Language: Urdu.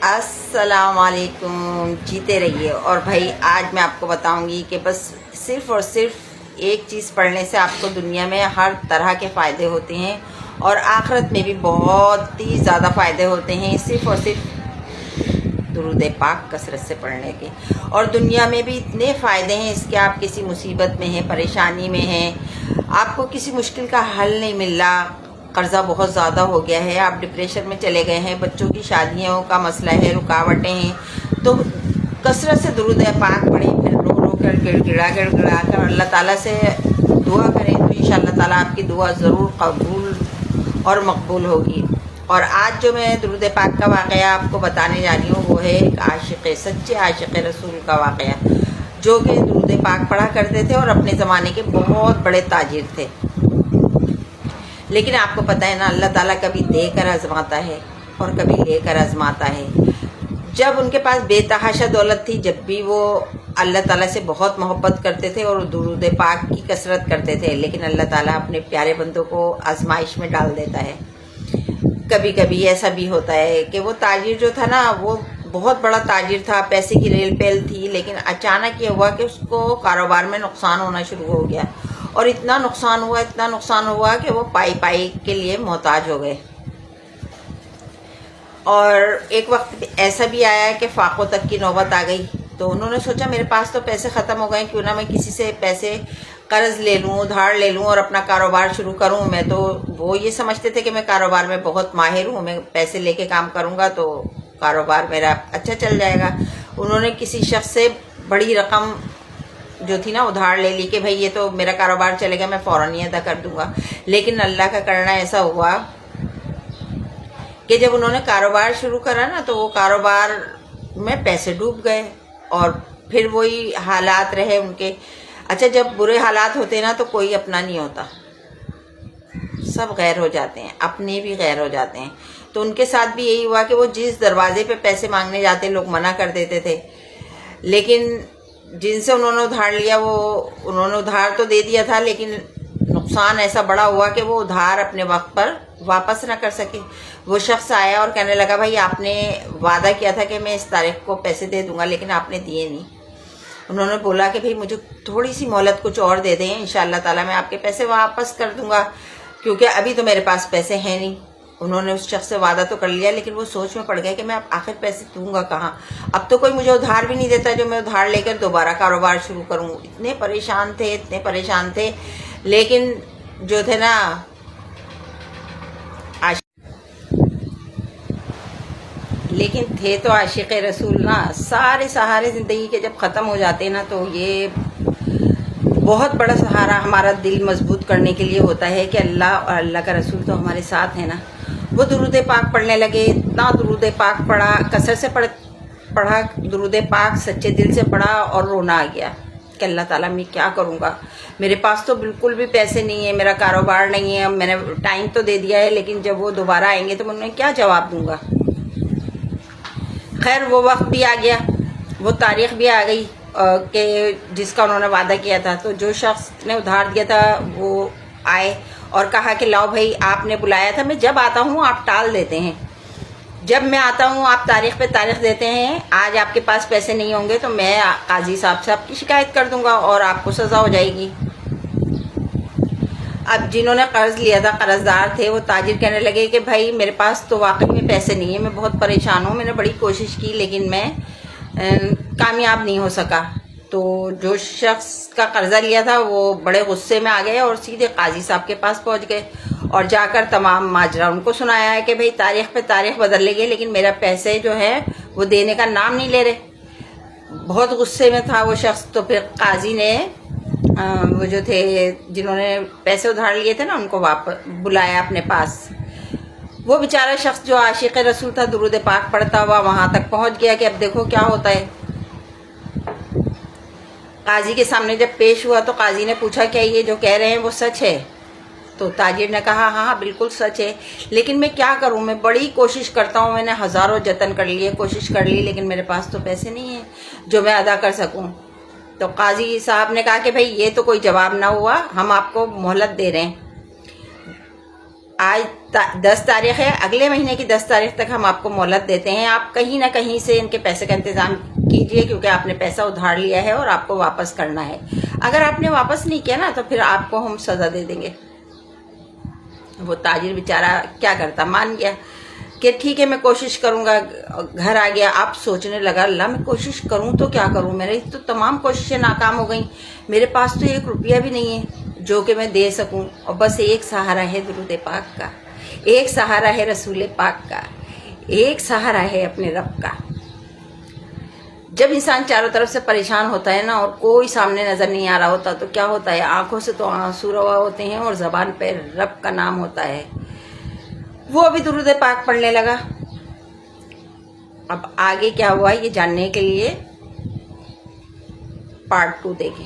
السلام علیکم، جیتے رہیے۔ اور بھائی آج میں آپ کو بتاؤں گی کہ بس صرف اور صرف ایک چیز پڑھنے سے آپ کو دنیا میں ہر طرح کے فائدے ہوتے ہیں اور آخرت میں بھی بہت ہی زیادہ فائدے ہوتے ہیں، صرف اور صرف درود پاک کثرت سے پڑھنے کے۔ اور دنیا میں بھی اتنے فائدے ہیں اس کے، آپ کسی مصیبت میں ہیں، پریشانی میں ہیں، آپ کو کسی مشکل کا حل نہیں مل رہا، قرضہ بہت زیادہ ہو گیا ہے، آپ ڈپریشن میں چلے گئے ہیں، بچوں کی شادیوں کا مسئلہ ہے، رکاوٹیں ہیں، تو کثرت سے درود پاک پڑھیں، پھر رو رو کر گڑ گڑا کر اللہ تعالیٰ سے دعا کریں تو انشاءاللہ تعالیٰ آپ کی دعا ضرور قبول اور مقبول ہوگی۔ اور آج جو میں درود پاک کا واقعہ آپ کو بتانے جا رہی ہوں وہ ہے ایک عاشق، سچے عاشق رسول کا واقعہ، جو کہ درود پاک پڑھا کرتے تھے اور اپنے زمانے کے بہت بڑے تاجر تھے۔ لیکن آپ کو پتہ ہے نا، اللہ تعالیٰ کبھی دے کر آزماتا ہے اور کبھی لے کر آزماتا ہے۔ جب ان کے پاس بے تحاشا دولت تھی، جب بھی وہ اللہ تعالیٰ سے بہت محبت کرتے تھے اور درود پاک کی کثرت کرتے تھے، لیکن اللہ تعالیٰ اپنے پیارے بندوں کو آزمائش میں ڈال دیتا ہے۔ کبھی کبھی ایسا بھی ہوتا ہے کہ وہ تاجر جو تھا نا، وہ بہت بڑا تاجر تھا، پیسے کی ریل پیل تھی، لیکن اچانک یہ ہوا کہ اس کو کاروبار میں نقصان ہونا شروع ہو گیا، اور اتنا نقصان ہوا کہ وہ پائی کے لیے محتاج ہو گئے۔ اور ایک وقت ایسا بھی آیا کہ فاقوں تک کی نوبت آ گئی، تو انہوں نے سوچا میرے پاس تو پیسے ختم ہو گئے، کیوں نہ میں کسی سے پیسے قرض لے لوں، ادھار لے لوں اور اپنا کاروبار شروع کروں۔ میں تو وہ یہ سمجھتے تھے کہ میں کاروبار میں بہت ماہر ہوں، میں پیسے لے کے کام کروں گا تو کاروبار میرا اچھا چل جائے گا۔ انہوں نے کسی شخص سے بڑی رقم جو تھی نا ادھار لے لی کہ بھائی یہ تو میرا کاروبار چلے گا، میں فوراً ہی ادا کر دوں گا۔ لیکن اللہ کا کرنا ایسا ہوا کہ جب انہوں نے کاروبار شروع کرا نا تو وہ کاروبار میں پیسے ڈوب گئے، اور پھر وہی حالات رہے ان کے۔ اچھا، جب برے حالات ہوتے نا تو کوئی اپنا نہیں ہوتا، سب غیر ہو جاتے ہیں، اپنے بھی غیر ہو جاتے ہیں۔ تو ان کے ساتھ بھی یہی ہوا کہ وہ جس دروازے پہ پیسے مانگنے جاتے لوگ منع کر دیتے تھے، لیکن جن سے انہوں نے ادھار لیا وہ انہوں نے ادھار تو دے دیا تھا، لیکن نقصان ایسا بڑا ہوا کہ وہ ادھار اپنے وقت پر واپس نہ کر سکے۔ وہ شخص آیا اور کہنے لگا بھائی آپ نے وعدہ کیا تھا کہ میں اس تاریخ کو پیسے دے دوں گا، لیکن آپ نے دیے نہیں۔ انہوں نے بولا کہ بھائی مجھے تھوڑی سی مہلت کچھ اور دے دیں، انشاءاللہ تعالیٰ میں آپ کے پیسے واپس کر دوں گا، کیونکہ ابھی تو میرے پاس پیسے ہیں نہیں۔ انہوں نے اس شخص سے وعدہ تو کر لیا، لیکن وہ سوچ میں پڑ گئے کہ میں اب آخر پیسے دوں گا کہاں، اب تو کوئی مجھے ادھار بھی نہیں دیتا جو میں ادھار لے کر دوبارہ کاروبار شروع کروں۔ اتنے پریشان تھے، لیکن جو تھے نا تھے تو عاشق رسول نا، سارے سہارے زندگی کے جب ختم ہو جاتے نا تو یہ بہت بڑا سہارا ہمارا دل مضبوط کرنے کے لیے ہوتا ہے کہ اللہ اور اللہ کا رسول تو ہمارے ساتھ ہے نا۔ وہ درود پاک پڑھنے لگے، اتنا درود پاک پڑھا، کثرت سے پڑھا درود پاک، سچے دل سے پڑھا، اور رونا آ گیا کہ اللہ تعالیٰ میں کیا کروں گا، میرے پاس تو بالکل بھی پیسے نہیں ہیں، میرا کاروبار نہیں ہے، میں نے ٹائم تو دے دیا ہے، لیکن جب وہ دوبارہ آئیں گے تو میں انہیں کیا جواب دوں گا۔ خیر وہ وقت بھی آ گیا، وہ تاریخ بھی آ گئی کہ جس کا انہوں نے وعدہ کیا تھا۔ تو جو شخص نے ادھار دیا تھا وہ آئے اور کہا کہ لاؤ بھائی آپ نے بلایا تھا، میں جب آتا ہوں آپ ٹال دیتے ہیں، جب میں آتا ہوں آپ تاریخ پہ تاریخ دیتے ہیں، آج آپ کے پاس پیسے نہیں ہوں گے تو میں قاضی صاحب سے آپ کی شکایت کر دوں گا اور آپ کو سزا ہو جائے گی۔ اب جنہوں نے قرض لیا تھا، قرض دار تھے، وہ تاجر کہنے لگے کہ بھائی میرے پاس تو واقعی میں پیسے نہیں ہیں، میں بہت پریشان ہوں، میں نے بڑی کوشش کی لیکن میں کامیاب نہیں ہو سکا۔ تو جو شخص کا قرضہ لیا تھا وہ بڑے غصے میں آ گئے اور سیدھے قاضی صاحب کے پاس پہنچ گئے اور جا کر تمام ماجرا ان کو سنایا ہے کہ بھئی تاریخ پہ تاریخ بدل لے گئے، لیکن میرا پیسے جو ہے وہ دینے کا نام نہیں لے رہے۔ بہت غصے میں تھا وہ شخص۔ تو پھر قاضی نے وہ جو تھے جنہوں نے پیسے ادھار لیے تھے نا ان کو واپس بلایا اپنے پاس۔ وہ بیچارہ شخص جو عاشق رسول تھا، درود پاک پڑھتا ہوا وہاں تک پہنچ گیا کہ اب دیکھو کیا ہوتا ہے۔ قاضی کے سامنے جب پیش ہوا تو قاضی نے پوچھا کیا یہ جو کہہ رہے ہیں وہ سچ ہے؟ تو تاجر نے کہا ہاں ہاں بالکل سچ ہے، لیکن میں کیا کروں، میں بڑی کوشش کرتا ہوں، میں نے ہزاروں جتن کر لیے، کوشش کر لی، لیکن میرے پاس تو پیسے نہیں ہیں جو میں ادا کر سکوں۔ تو قاضی صاحب نے کہا کہ بھئی یہ تو کوئی جواب نہ ہوا، ہم آپ کو مہلت دے رہے ہیں۔ آج 10 تاریخ ہے، اگلے مہینے کی 10 تاریخ تک ہم آپ کو مہلت دیتے ہیں. آپ کہیں نہ کہیں سے ان کے پیسے کا انتظام کیجئے، کیونکہ آپ نے پیسہ ادھار لیا ہے اور آپ کو واپس کرنا ہے. اگر آپ نے واپس نہیں کیا نا تو پھر آپ کو ہم سزا دے دیں گے. وہ تاجر بیچارہ کیا کرتا، مان گیا کہ ٹھیک ہے میں کوشش کروں گا. گھر آ گیا، آپ سوچنے لگا اللہ میں کوشش کروں تو کیا کروں، میرے تو تمام کوششیں ناکام ہو گئیں، میرے پاس تو 1 روپیہ بھی نہیں ہے جو کہ میں دے سکوں، اور بس ایک سہارا ہے درود پاک کا، ایک سہارا ہے رسول پاک کا، ایک سہارا ہے اپنے رب کا. جب انسان چاروں طرف سے پریشان ہوتا ہے نا اور کوئی سامنے نظر نہیں آ رہا ہوتا تو کیا ہوتا ہے، آنکھوں سے تو آنسو روا ہوتے ہیں اور زبان پہ رب کا نام ہوتا ہے. وہ ابھی درود پاک پڑھنے لگا. اب آگے کیا ہوا یہ جاننے کے لیے پارٹ 2 دیکھیں.